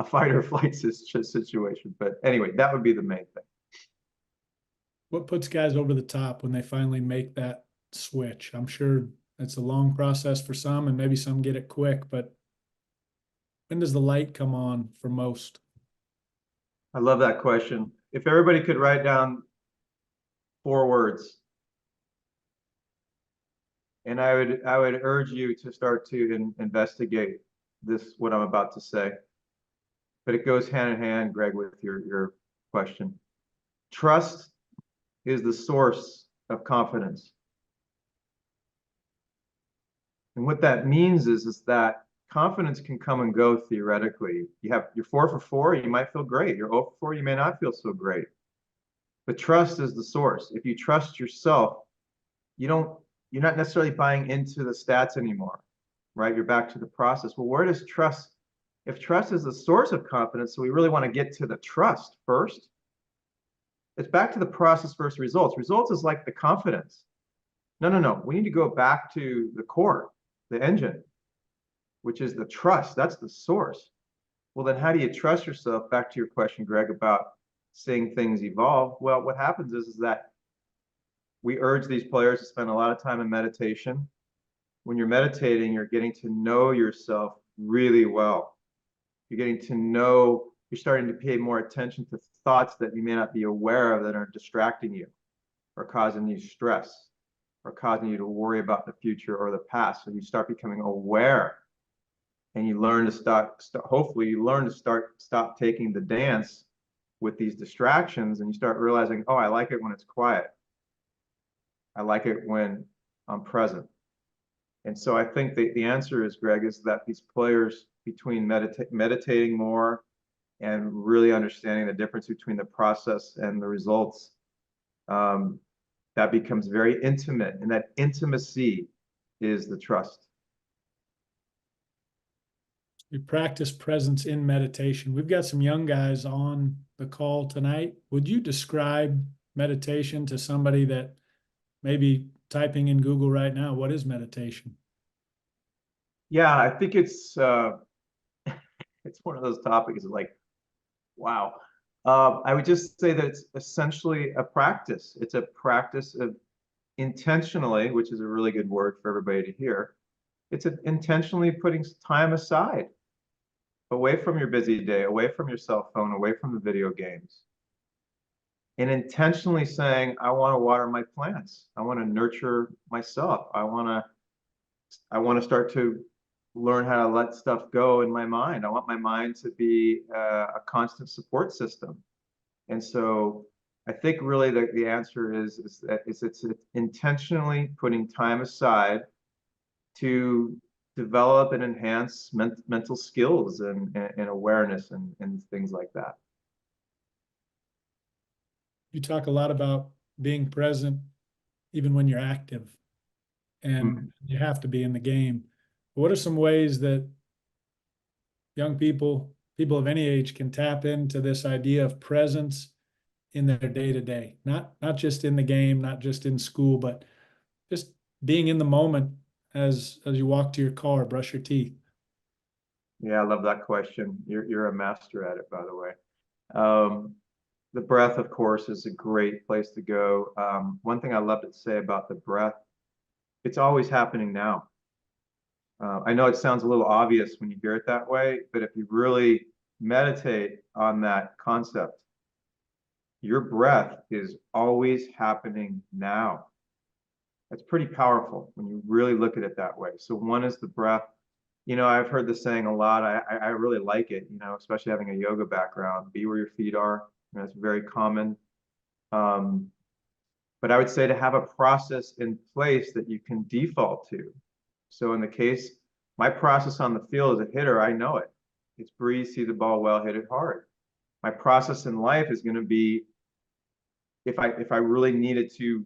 H: a fight or flight situation. But anyway, that would be the main thing.
C: What puts guys over the top when they finally make that switch? I'm sure it's a long process for some, and maybe some get it quick, but when does the light come on for most?
H: I love that question. If everybody could write down 4 words, and I would urge you to start to investigate what I'm about to say. But it goes hand in hand, Greg, with your question. Trust is the source of confidence. And what that means is that confidence can come and go theoretically. You're 4 for 4, you might feel great. You're 0 for 4, you may not feel so great. But trust is the source. If you trust yourself, you're not necessarily buying into the stats anymore, right? You're back to the process. Well, where does trust, if trust is the source of confidence, so we really want to get to the trust first, it's back to the process versus results. Results is like the confidence. No. We need to go back to the core, the engine, which is the trust. That's the source. Well, then how do you trust yourself? Back to your question, Greg, about seeing things evolve. Well, what happens is that we urge these players to spend a lot of time in meditation. When you're meditating, you're getting to know yourself really well. You're starting to pay more attention to thoughts that you may not be aware of that are distracting you or causing you stress or causing you to worry about the future or the past. So you start becoming aware, and you learn to stop taking the dance with these distractions, and you start realizing, oh, I like it when it's quiet. I like it when I'm present. And so I think the answer is, Greg, is that these players, between meditating more and really understanding the difference between the process and the results, that becomes very intimate, and that intimacy is the trust.
C: We practice presence in meditation. We've got some young guys on the call tonight. Would you describe meditation to somebody that maybe typing in Google right now, what is meditation?
H: Yeah, I think it's it's one of those topics like, wow. I would just say that it's essentially a practice. It's a practice of intentionally, which is a really good word for everybody to hear. It's intentionally putting time aside, away from your busy day, away from your cell phone, away from the video games, and intentionally saying, I want to water my plants. I want to nurture myself. I want to start to learn how to let stuff go in my mind. I want my mind to be a constant support system. And so I think really the answer is that it's intentionally putting time aside to develop and enhance mental skills and awareness and things like that.
C: You talk a lot about being present even when you're active, and you have to be in the game. What are some ways that young people, people of any age, can tap into this idea of presence in their day-to-day, not just in the game, not just in school, but just being in the moment as you walk to your car, brush your teeth?
H: Yeah, I love that question. You're a master at it, by the way. The breath, of course, is a great place to go. One thing I love to say about the breath, it's always happening now. I know it sounds a little obvious when you hear it that way, but if you really meditate on that concept, your breath is always happening now. That's pretty powerful when you really look at it that way. So one is the breath. You know, I've heard this saying a lot. I really like it, you know, especially having a yoga background. Be where your feet are. You know, it's very common. But I would say to have a process in place that you can default to. So in the case, my process on the field as a hitter, I know it. It's breathe, see the ball well, hit it hard. My process in life is going to be if I really needed to,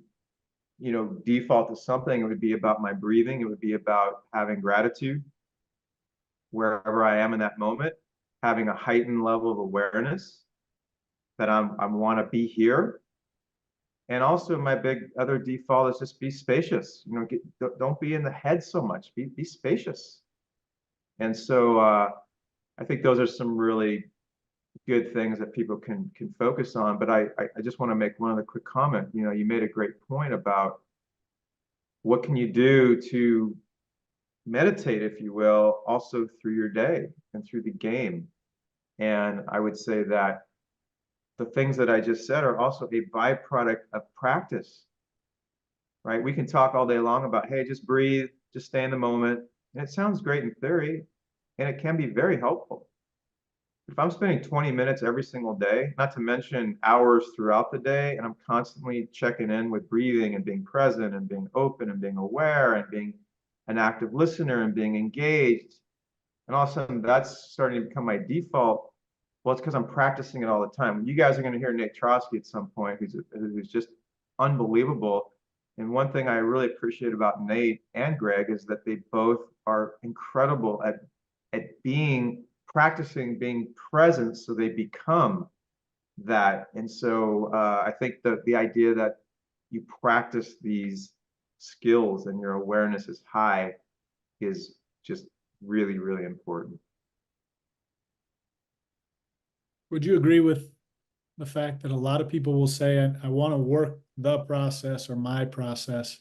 H: you know, default to something, it would be about my breathing. It would be about having gratitude wherever I am in that moment, having a heightened level of awareness that I want to be here. And also my big other default is just be spacious. You know, don't be in the head so much. Be spacious. And so I think those are some really good things that people can focus on. But I just want to make one other quick comment. You know, you made a great point about what can you do to meditate, if you will, also through your day and through the game. And I would say that the things that I just said are also a byproduct of practice, right? We can talk all day long about, hey, just breathe, just stay in the moment. And it sounds great in theory, and it can be very helpful. If I'm spending 20 minutes every single day, not to mention hours throughout the day, and I'm constantly checking in with breathing and being present and being open and being aware and being an active listener and being engaged, and all of a sudden that's starting to become my default. Well, it's because I'm practicing it all the time. You guys are going to hear Nate Trotsky at some point, who's just unbelievable. And one thing I really appreciate about Nate and Greg is that they both are incredible at practicing being present, so they become that. And so I think the idea that you practice these skills and your awareness is high is just really, really important.
C: Would you agree with the fact that a lot of people will say, I want to work the process or my process,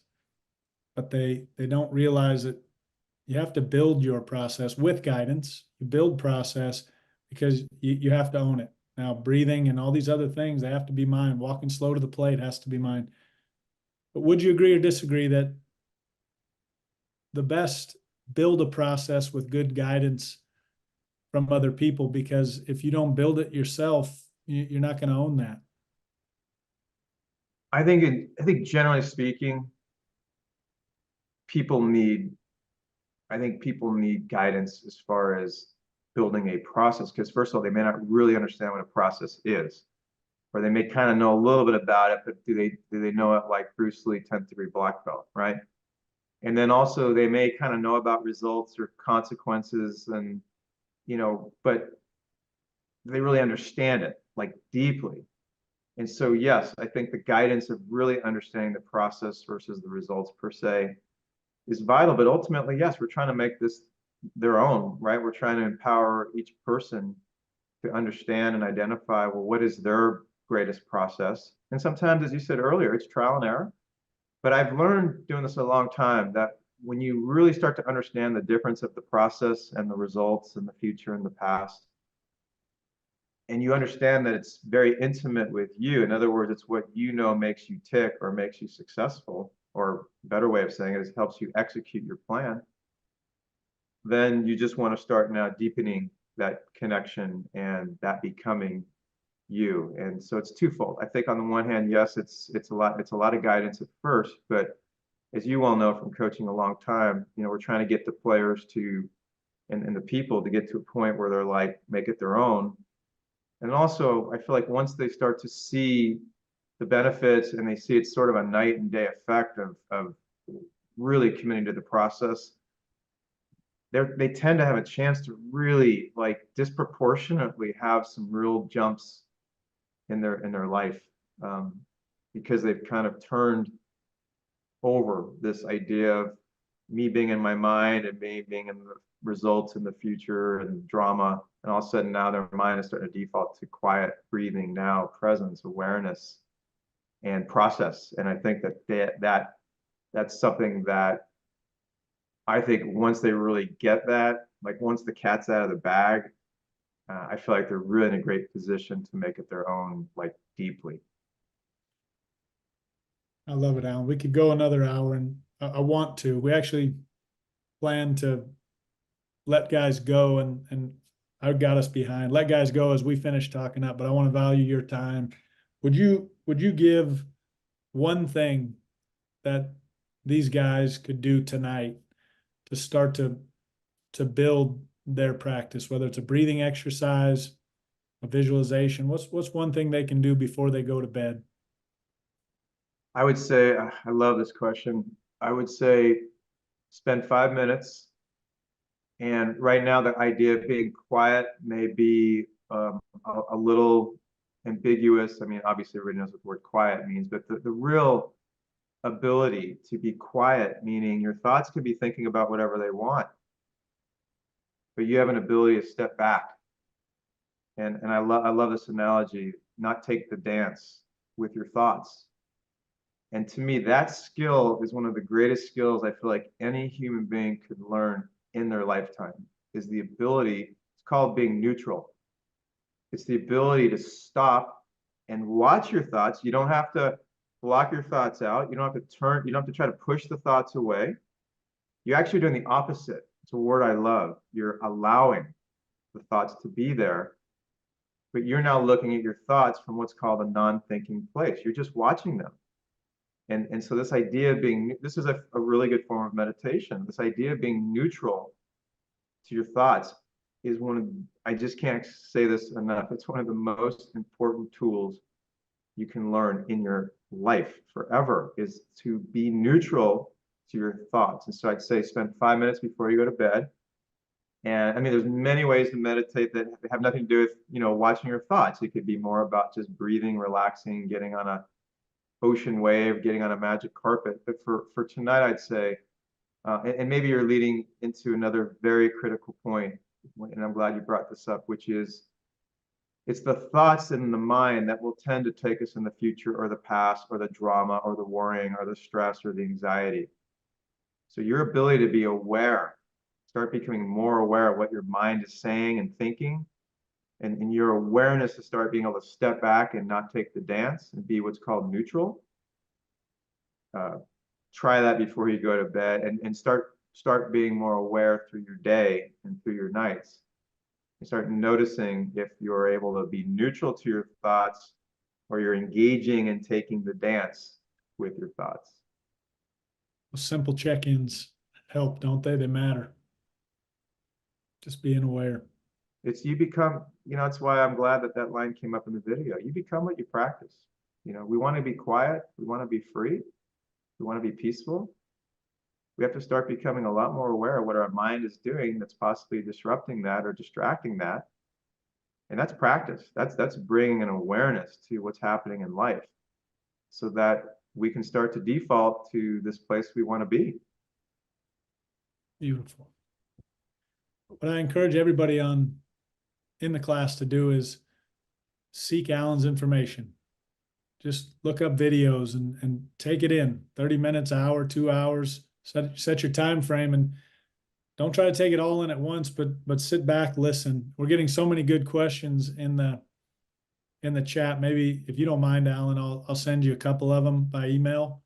C: but they don't realize that you have to build your process with guidance. You build process because you have to own it. Now, breathing and all these other things, they have to be mine. Walking slow to the plate has to be mine. But would you agree or disagree that the best build a process with good guidance from other people? Because if you don't build it yourself, you're not going to own that.
H: I think generally speaking, people need guidance as far as building a process, because first of all, they may not really understand what a process is, or they may kind of know a little bit about it, but do they know it like Bruce Lee, 10th degree black belt, right? And then also they may kind of know about results or consequences, and you know, but they really understand it like deeply. And so yes, I think the guidance of really understanding the process versus the results per se is vital. But ultimately, yes, we're trying to make this their own, right? We're trying to empower each person to understand and identify, well, what is their greatest process? And sometimes, as you said earlier, it's trial and error. But I've learned doing this a long time that when you really start to understand the difference of the process and the results and the future and the past, and you understand that it's very intimate with you. In other words, it's what you know makes you tick or makes you successful, or a better way of saying it is helps you execute your plan. Then you just want to start now deepening that connection and that becoming you. And so it's twofold. I think on the one hand, yes, it's a lot of guidance at first, but as you all know from coaching a long time, we're trying to get the players to and the people to get to a point where they're like, make it their own. And also, I feel like once they start to see the benefits and they see it's sort of a night and day effect of really committing to the process, they tend to have a chance to really like disproportionately have some real jumps in their life, because they've kind of turned over this idea of me being in my mind and me being in the results in the future and drama, and all of a sudden now their mind is starting to default to quiet breathing, now presence, awareness, and process. And I think that's something that I think once they really get that, like once the cat's out of the bag, I feel like they're really in a great position to make it their own, like deeply.
C: I love it, Alan. We could go another hour, and I want to. We actually plan to let guys go, and I got us behind. Let guys go as we finish talking up, but I want to value your time. Would you give one thing that these guys could do tonight to start to build their practice, whether it's a breathing exercise, a visualization? What's one thing they can do before they go to bed?
H: I would say, I love this question. I would say spend 5 minutes. And right now, the idea of being quiet may be a little ambiguous. I mean, obviously, everybody knows what the word quiet means, but the real ability to be quiet, meaning your thoughts could be thinking about whatever they want, but you have an ability to step back. And I love this analogy, not take the dance with your thoughts. And to me, that skill is one of the greatest skills I feel like any human being could learn in their lifetime, is the ability, it's called being neutral. It's the ability to stop and watch your thoughts. You don't have to block your thoughts out. You don't have to turn, you don't have to try to push the thoughts away. You're actually doing the opposite. It's a word I love. You're allowing the thoughts to be there, but you're now looking at your thoughts from what's called a non-thinking place. You're just watching them. And so this idea of being, this is a really good form of meditation. This idea of being neutral to your thoughts is one of, I just can't say this enough. It's one of the most important tools you can learn in your life forever, is to be neutral to your thoughts. And so I'd say spend 5 minutes before you go to bed. And I mean, there's many ways to meditate that have nothing to do with, watching your thoughts. It could be more about just breathing, relaxing, getting on a ocean wave, getting on a magic carpet. But for tonight, I'd say, and maybe you're leading into another very critical point, and I'm glad you brought this up, which is it's the thoughts in the mind that will tend to take us in the future or the past or the drama or the worrying or the stress or the anxiety. So your ability to be aware, start becoming more aware of what your mind is saying and thinking, and your awareness to start being able to step back and not take the dance and be what's called neutral. Try that before you go to bed, and start being more aware through your day and through your nights. And start noticing if you're able to be neutral to your thoughts, or you're engaging and taking the dance with your thoughts.
C: Simple check-ins help, don't they? They matter. Just being aware.
H: It's you become, that's why I'm glad that line came up in the video. You become what you practice. We want to be quiet. We want to be free. We want to be peaceful. We have to start becoming a lot more aware of what our mind is doing that's possibly disrupting that or distracting that. And that's practice. That's bringing an awareness to what's happening in life, so that we can start to default to this place we want to be.
C: Beautiful. what I encourage everybody in the class to do is seek Alan's information. Just look up videos and take it in 30 minutes, hour, 2 hours, set your time frame, and don't try to take it all in at once, but sit back, listen. We're getting so many good questions in the chat. Maybe if you don't mind, Alan, I'll send you a couple of them by email.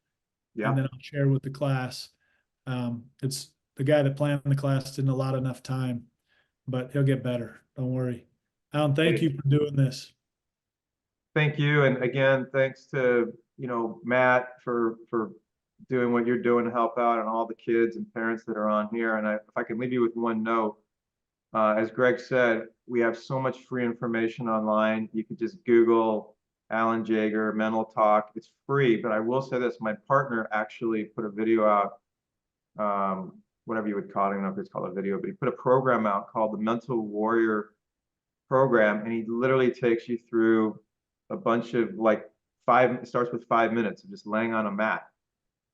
H: Yeah.
C: And then I'll share with the class. It's the guy that planned the class didn't allot enough time, but he'll get better. Don't worry. Alan, thank you for doing this.
H: Thank you. And again, thanks to, Matt for doing what you're doing to help out and all the kids and parents that are on here. And if I can leave you with one note, as Greg said, we have so much free information online. You could just Google Alan Jaeger, Mental Talk. It's free, but I will say this, my partner actually put a video out, whatever you would call it, I don't know if it's called a video, but he put a program out called the Mental Warrior Program, and he literally takes you through a bunch of it starts with 5 minutes of just laying on a mat.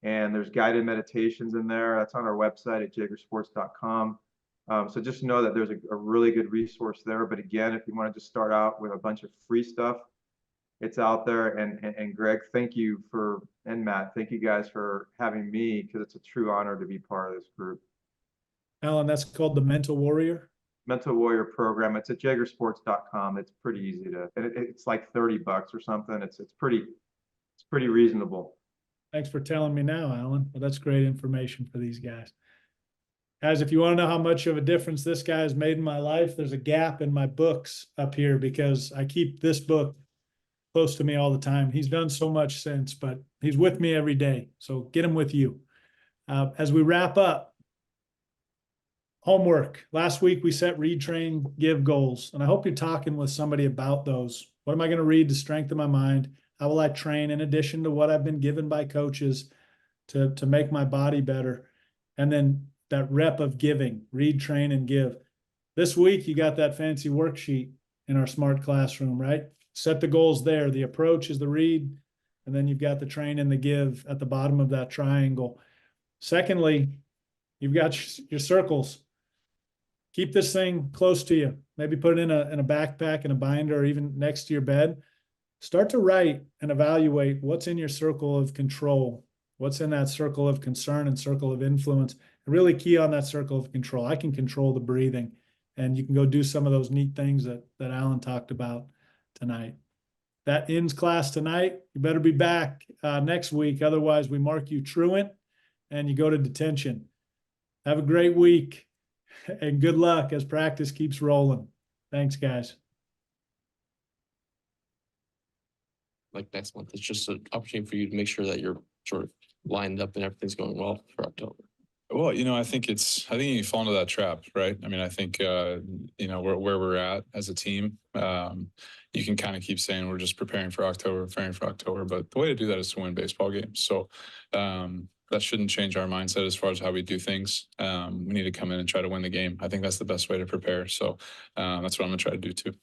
H: And there's guided meditations in there. That's on our website at jaegersports.com. So just know that there's a really good resource there. But again, if you want to just start out with a bunch of free stuff, it's out there. And Greg, thank you and Matt, thank you guys for having me, because it's a true honor to be part of this group.
C: Alan, that's called the Mental Warrior.
H: Mental Warrior Program. It's at jaegersports.com. It's pretty easy it's like $30 or something. It's pretty reasonable.
C: Thanks for telling me now, Alan. Well, that's great information for these guys. Guys, if you want to know how much of a difference this guy has made in my life, there's a gap in my books up here because I keep this book close to me all the time. He's done so much since, but he's with me every day. So get him with you. As we wrap up, homework. Last week we set read, train, give goals, and I hope you're talking with somebody about those. What am I going to read to strengthen my mind? How will I train in addition to what I've been given by coaches to make my body better? And then that rep of giving, read, train, and give. This week you got that fancy worksheet in our smart classroom, right? Set the goals there. The approach is the read, and then you've got the train and the give at the bottom of that triangle. Secondly, you've got your circles. Keep this thing close to you. Maybe put it in a backpack, in a binder, or even next to your bed. Start to write and evaluate what's in your circle of control, what's in that circle of concern and circle of influence, and really key on that circle of control. I can control the breathing, and you can go do some of those neat things that Alan talked about tonight. That ends class tonight. You better be back next week. Otherwise, we mark you truant and you go to detention. Have a great week. And good luck as practice keeps rolling. Thanks, guys.
I: Like next month, it's just an opportunity for you to make sure that you're sort of lined up and everything's going well for October.
E: Well, I think you fall into that trap, right? I mean, I think, where we're at as a team, you can kind of keep saying we're just preparing for October, but the way to do that is to win baseball games. So, that shouldn't change our mindset as far as how we do things. We need to come in and try to win the game. I think that's the best way to prepare. So, that's what I'm gonna try to do too.